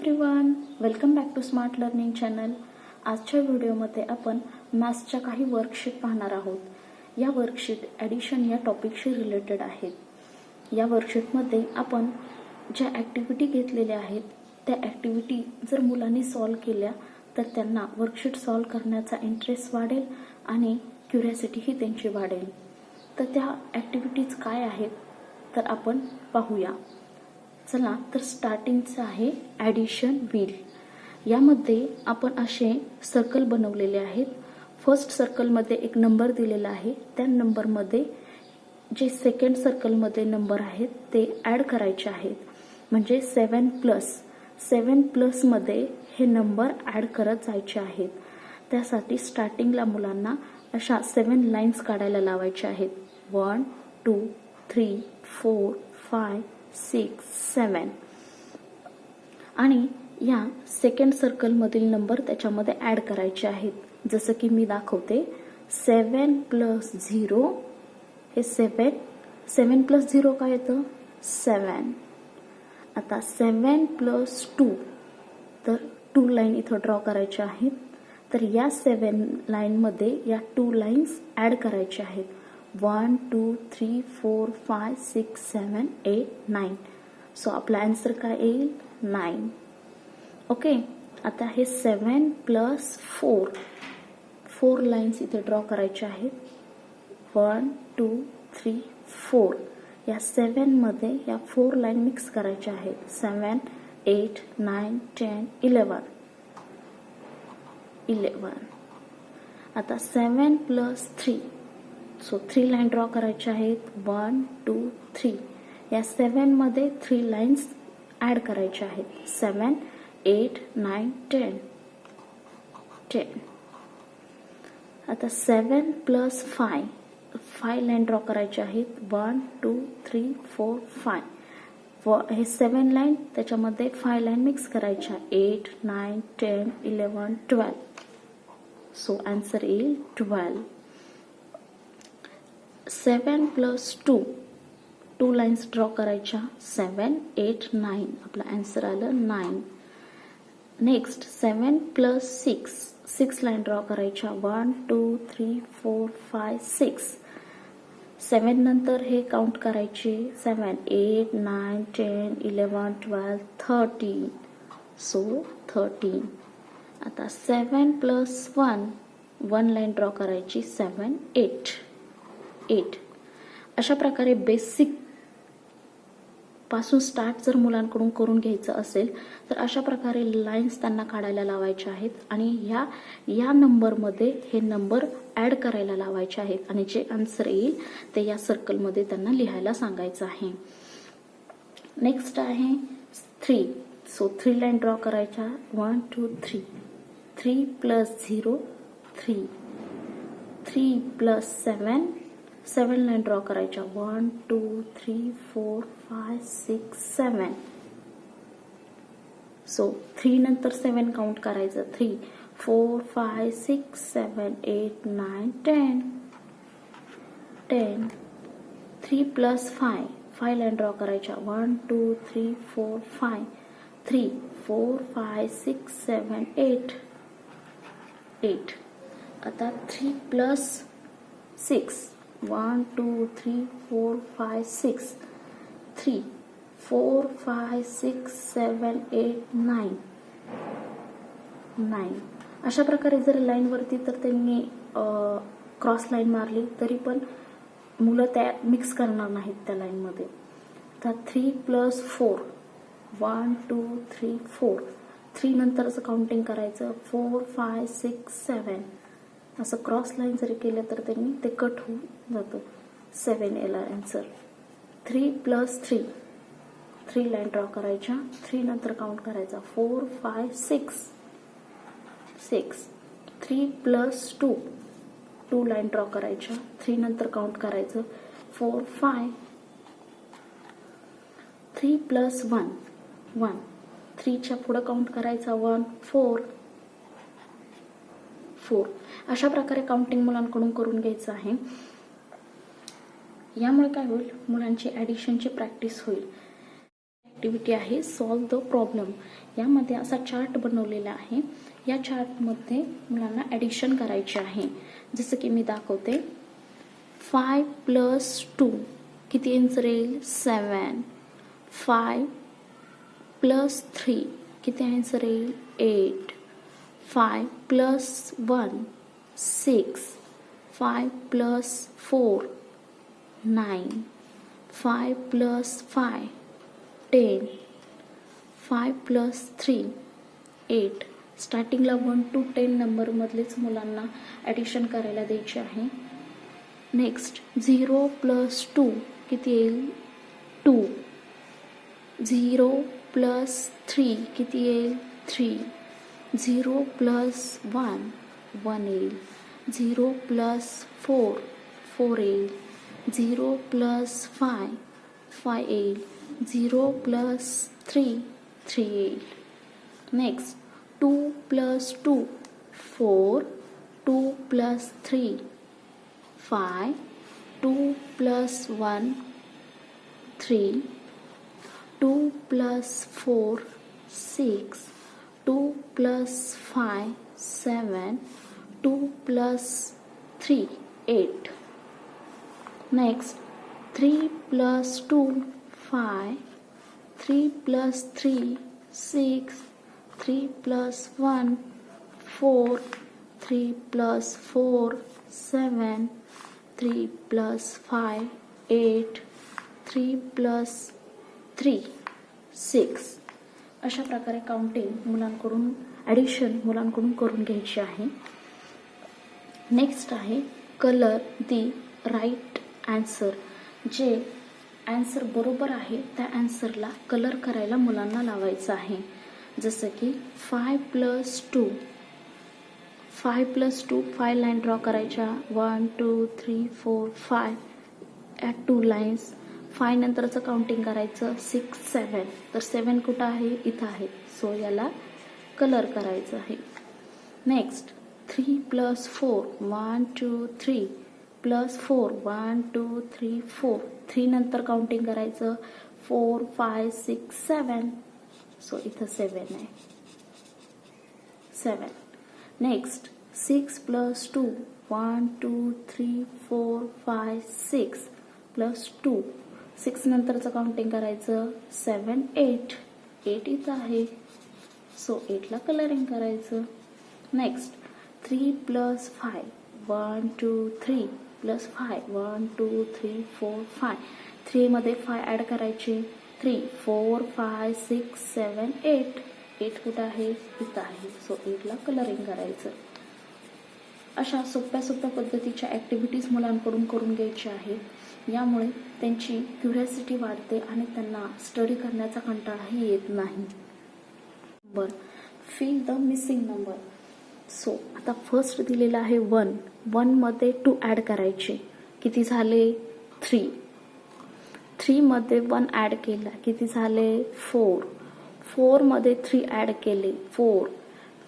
Everyone, welcome back to smart learning channel. आजच्या व्हिडिओमध्ये आपण मॅथ्सच्या काही वर्कशीट पाहणार आहोत। या वर्कशीट ॲडिशन या टॉपिकशी रिलेटेड आहेत। या वर्कशीटमध्ये आपण ज्या ॲक्टिव्हिटी घेतलेल्या आहेत त्या ॲक्टिव्हिटी जर मुलांनी सॉल्व केल्या तर त्यांना वर्कशीट सॉल्व करण्याचा इंटरेस्ट वाढेल आणि क्युरिओसिटीही त्यांची वाढेल। तर त्या ॲक्टिव्हिटीज काय आहेत तर आपण पाहूया। चला तर स्टार्टिंगचं आहे ॲडिशन व्हील। यामध्ये आपण असे सर्कल बनवलेले आहेत। फर्स्ट सर्कलमध्ये एक नंबर दिलेला आहे, त्या नंबरमध्ये जे सेकंड सर्कलमध्ये नंबर आहेत ते ॲड करायचे आहेत। म्हणजे 7 प्लस मध्ये हे नंबर ॲड करत जायचे आहेत। त्यासाठी स्टार्टिंगला मुलांना अशा 7 लाईन्स काढायला लावायच्या आहेत। 1 2 3 4 5 6 7 आणि या सेकंड सर्कलमधील नंबर त्याच्यामध्ये ॲड करायचे आहेत। जसं की मी दाखवते, 7 प्लस 0 हे 7 प्लस 0 काय येतं 7। आता 7 प्लस 2 तर 2 लाईन इथं ड्रॉ करायच्या आहेत। तर या 7 लाईनमध्ये या 2 लाईन्स ॲड करायच्या आहेत। 1 2 3 4 5 6 7 8 9। सो आपला आन्सर काय येईल 9। ओके, आता हे 7 प्लस 4 लाईन्स इथे ड्रॉ करायच्या आहेत। 1 2 3 4 या 7 मध्ये या 4 लाईन मिक्स करायच्या आहेत। 7 8 9 10 11। आता 7 प्लस 3 सो 3 लाईन ड्रॉ करायच्या आहेत। 1 2 3 या 7 मध्ये 3 लाईन्स ॲड करायच्या आहेत। 7 8 9 10। आता 7 प्लस 5 लाईन ड्रॉ करायच्या आहेत। 1 2 3 4 5 हे 7 लाईन त्याच्यामध्ये 5 लाईन मिक्स करायच्या। 8 9 10 11 12। सो आन्सर येईल 12। 7 प्लस 2 लाईन्स ड्रॉ करायच्या। 7 8 9 आपला आन्सर आलं 9। नेक्स्ट 7 प्लस 6 लाईन ड्रॉ करायच्या। 1 2 3 4 5 6 7 नंतर हे काउंट करायचे। 7 8 9 10 11 12 13। सो 13। आता 7 प्लस 1 लाईन ड्रॉ करायची। 7 8। अशा प्रकारे बेसिक पासून स्टार्ट जर मुलांकडून करून घ्यायचं असेल तर अशा प्रकारे लाईन्स त्यांना काढायला लावायच्या आहेत आणि या नंबरमध्ये हे नंबर ॲड करायला लावायचे आहेत आणि जे आन्सर येईल ते या सर्कलमध्ये त्यांना लिहायला सांगायचं आहे। नेक्स्ट आहे 3। सो 3 लाईन ड्रॉ करायच्या। 1 2 3 प्लस 0 3 प्लस 7 लाईन ड्रॉ करायच्या। 1 2 3 4 5 6 7। सो 3 नंतर 7 काउंट करायचं। 3 4 5 6 7 8 9 10। 3 प्लस 5 लाईन ड्रॉ करायच्या। 1 2 3 4 5 3 4 5 6 7 8। आता 3 प्लस 6 1 2 3 4 5 6 3 4 5 6 7 8 9। अशा प्रकारे जर लाईन वरती तर त्यांनी क्रॉस लाईन मारली तरी पण मुलं त्या मिक्स करणार नाहीत त्या लाईन मध्ये। आता 3 प्लस 4 1 2 3 4 नंतरच काउंटिंग करायचं। 4 5 6 7 असं क्रॉस लाईन जरी केलं तर त्यांनी ते कट होऊन जातं। 7 याला आन्सर। 3 प्लस 3 लाईन ड्रॉ करायच्या। 3 नंतर काउंट करायचा। 4 5 6 3 प्लस 2 लाईन ड्रॉ करायच्या। 3 नंतर काउंट करायचं। 4 5 3 प्लस 1 3च्या पुढे काउंट करायचा। 1 4। अशा प्रकारे काउंटिंग मुलांकडून करून घ्यायचं आहे। यामुळे काय होईल, मुलांची ॲडिशनची प्रॅक्टिस होईल। ॲक्टिव्हिटी आहे सॉल्व द प्रॉब्लेम. यामध्ये असा चार्ट बनवलेला आहे. या चार्टमध्ये मुलांना ॲडिशन करायचे आहे. जसं की मी दाखवते. 5 + 2 किती आन्सर येईल? 7. 5 + 3 किती आन्सर येईल? 8. 5 + 1 6. 5 + 4 9. 5 + 5 10. 5 + 3 8. स्टार्टिंगला 1 to 10 नंबरमधलेच मुलांना ॲडिशन करायला द्यायचे आहे. नेक्स्ट 0 + 2 किती येईल? 2. 0 + 3 किती येईल? 3. 0 + 1 1 येईल. 0 + 4 4 येईल. 0 + 5 5 येईल. 0 + 3 3 येईल. नेक्स्ट 2 + 2 4. 2 + 3 5. 2 + 1 3. 2 + 4 6. 2 + 5 7. 2 + 3 8. Next 3 + 2 5. 3 + 3 6. 3 + 1 4. 3 + 4 7. 3 + 5 8. 3 + 3 6. अशा प्रकारे काउंटिंग मुलांकडून ॲडिशन मुलांकडून करून घ्यायची आहे. नेक्स्ट आहे कलर दी राईट ॲन्सर. जे ॲन्सर बरोबर आहे त्या ॲन्सरला कलर करायला मुलांना लावायचं आहे. जसं की 5 + 2. 5 + 2 5 लाईन ड्रॉ करायच्या. 1 2 3 4 5 ॲट 2 लाईन्स. 5 नंतरचं काउंटिंग करायचं. 6 7. तर 7 कुठं आहे? इथं आहे. सो याला कलर करायचं आहे. नेक्स्ट 3 + 4 1 2 3 + 4 1 2 3 4. 3 नंतर काउंटिंग करायचं. 4 5 6 7. सो इथं 7 आहे. 7. नेक्स्ट 6 + 2 1 2 3 4 5 6 + 2. 6 नंतरचं काउंटिंग करायचं. 7 8. 8 इथं आहे. सो 8ला कलरिंग करायचं. नेक्स्ट 3 + 5 1 2 3 + 5 1 2 3 4 5. 3 मध्ये 5 ॲड करायचे. 3 4 5 6 7 8. 8 कुठं आहे? इथं आहे. सो 8ला कलरिंग करायचं. अशा सोप्या सोप्या पद्धतीच्या ॲक्टिव्हिटीज मुलांकडून करून घ्यायच्या आहेत. यामुळे त्यांची क्युरिओसिटी वाढते आणि त्यांना स्टडी करण्याचा कंटाळाही येत नाही. Fill the missing number. So आता फर्स्ट दिलेला आहे 1. 1 मध्ये 2 ॲड करायचे. किती झाले? 3. 3 मध्ये 1 ॲड केला. किती झाले? 4. 4 मध्ये 3 ॲड केले. 4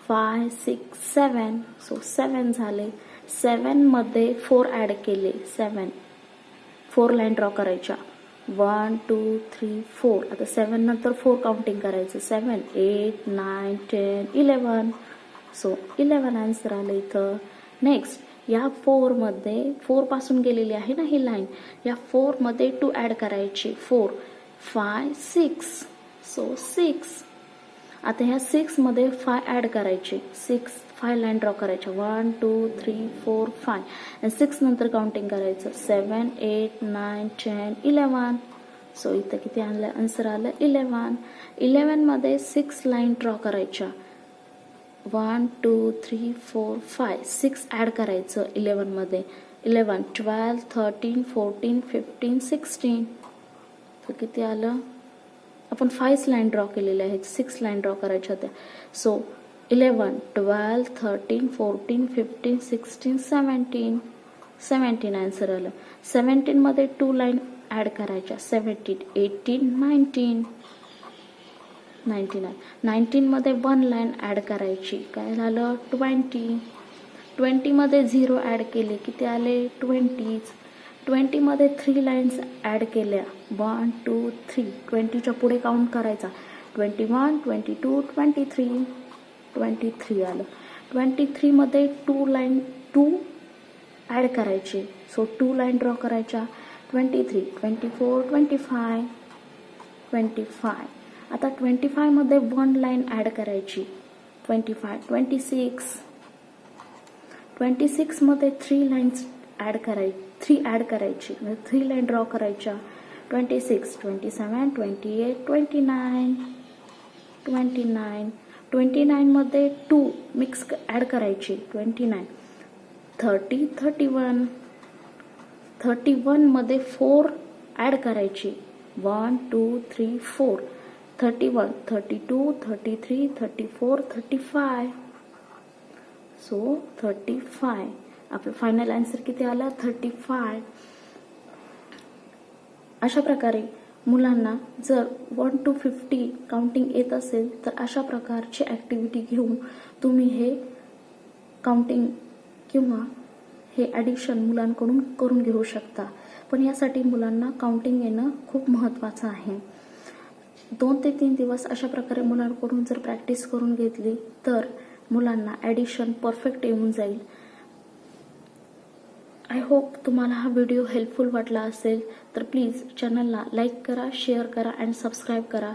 5 6 7. सो 7 झाले. 7 मध्ये 4 ॲड केले. 7. 4 लाईन ड्रॉ करायच्या. 1 2 3 4. आता 7 नंतर 4 काउंटिंग करायचं. 7 8 9 10 11. सो 11 आन्सर आलं इथं. नेक्स्ट या 4 मध्ये 4 पासून गेलेली आहे ना ही लाईन. या 4 मध्ये 2 ॲड करायची. 4 5 6. सो 6. आता ह्या 6 मध्ये 5 ॲड करायचे. 6 5 लाईन ड्रॉ करायच्या. 1 2 3 4 5. आणि 6 नंतर काउंटिंग करायचं. 7 8 9 10 11. सो इथं किती आणलं? आन्सर आलं 11. 11 मध्ये 6 लाईन ड्रॉ करायच्या. 1 2 3 4 5. 6 ॲड करायचं 11 मध्ये. 11 12 13 14 15 16. तर किती आलं? आपण 5 लाईन ड्रॉ केलेल्या आहेत. 6 लाईन ड्रॉ करायच्या होत्या. सो 11 12 13 14 15 16 17. 17 आन्सर आलं. 17 मध्ये 2 लाईन ॲड करायच्या. 17 18 19. 99. 19 मध्ये 1 लाईन ॲड करायची. काय झालं? 20. 20 मध्ये 0 ॲड केले. किती आले? 20. 20मध्ये 3 लाईन्स ॲड केल्या, 1 2 3. 20च्या पुढे काउंट करायचा, 21 22 23. 23 आलं. 23मध्ये 2 ॲड करायचे, सो 2 लाईन ड्रॉ करायच्या, 23 24 25 25. आता 25मध्ये 1 लाईन ॲड करायची, 25 26. 26मध्ये 3 लाईन्स ॲड करायची, 3 लाईन ड्रॉ करायच्या, 26 27 28 29 29. 29मध्ये 2 मिक्स ॲड करायची, 29 30 31. 31मध्ये 4 ॲड करायची, 1 2 3 4. 31 32 33 34 35. सो 35. आपलं फायनल आन्सर किती आला? 35. अशा प्रकारे मुलांना जर 1 to 50 काउंटिंग येत असेल तर अशा प्रकारची ॲक्टिव्हिटी घेऊन तुम्ही हे काउंटिंग किंवा हे ॲडिशन मुलांकडून करून घेऊ शकता. पण यासाठी मुलांना काउंटिंग येणं खूप महत्त्वाचं आहे. 2 ते 3 दिवस अशा प्रकारे मुलांकडून जर प्रॅक्टिस करून घेतली तर मुलांना ॲडिशन परफेक्ट येऊन जाईल. आय होप तुम्हाला हा व्हिडिओ हेल्पफुल वाटला असेल तर प्लीज चॅनलला लाईक करा, शेअर करा आणि सबस्क्राईब करा.